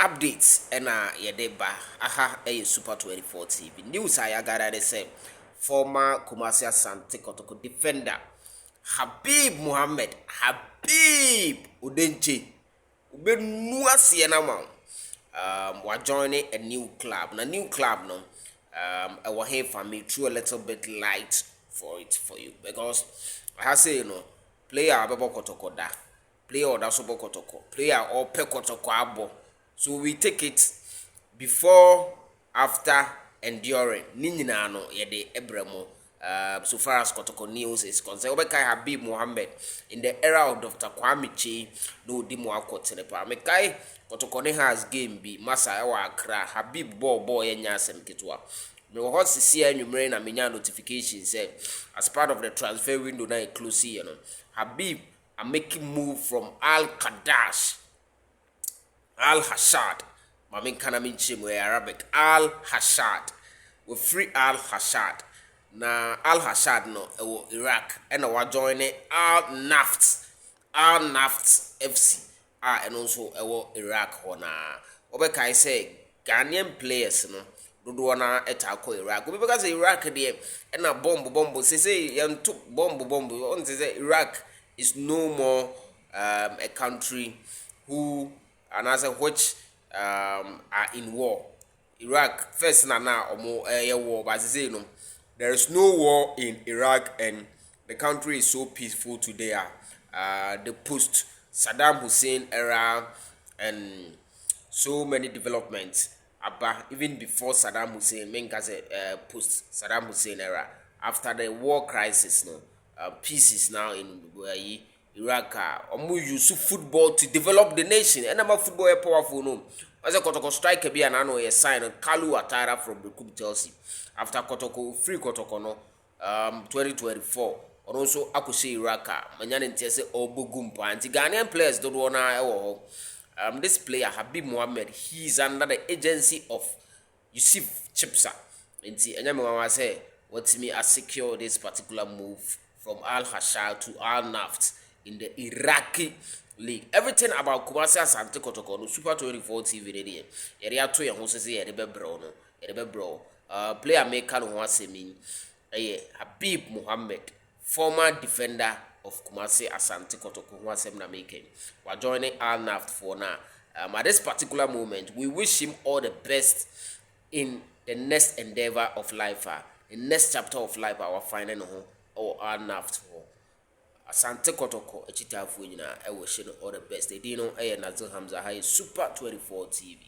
updates and yedeba aha Super 24 TV news I gather they say former Kumasi Asante Kotoko defender Habib Mohammed Habib Udenche Ubenua Sienama we're joining a new club. A new club no I will have for me through a little bit light for you because I say player abebo Kotoko da player or Dasobo Kotoko, player or Pe Kotoko abo. So we take it before, after, and during. Ninina no yede ebremo. So far as Kotoko news is concerned, Obekai Habib Mohammed in the era of Dr. Kwame Chi no dimo akotenepa. Mekai Kotoko ne has game be Masa ewa Accra Habib boy enya asem kitwa. Me wo hot sisi anwumre na menya notification say as part of the transfer window na close here no. Habib are making move from Al Qadash, Al Hashad. Mamin Kanamin Chimwe Arabic. Al Hashad. We free Al Hashad. Na Al Hashad no Iraq. And we joining Al Naft. Al Naft FC. And also Iraq hona. Obeka I say Ghanaian players no. Dodo na etako Iraq. Because Iraq there and a bomb. Say yan took bomb. On say Iraq is no more a country who and as which are in war. Iraq first na omo war, but say no, there is no war in Iraq and the country is so peaceful today. The post Saddam Hussein era and so many developments. Even before Saddam Hussein, post Saddam Hussein era, after the war crisis, no. Peace is now in Iraq. Use football to develop the nation. And I'm football is powerful. No, as a Kotoko striker be an annual sign on Kalu Atara from the Club Chelsea. After Kotoko free Kotoko no 2024. And also Akuse Iraq. Manyan Tese Obugumpa. And the Ghanaian players don't wanna this player Habib Mohammed. He is under the agency of Yusuf Chipsa. And I say what me has secure this particular move from Al Hashad to Al Naft in the Iraqi league. Everything about Kumasi Asante Kotoko no Super 24 TV ready. Area to your houses here, bro. Player maker no one say mean. Habib Mohammed, former defender of Kumasi Asante Kotoko, who was making. We're joining Al Naft for now. At this particular moment, we wish him all the best in the next endeavor of life. The next chapter of life, our final home. Or our Naft for Asante Kotoko, a chita for you. I wish you all the best. They didn't know Nazil Hamza High Super 24 TV.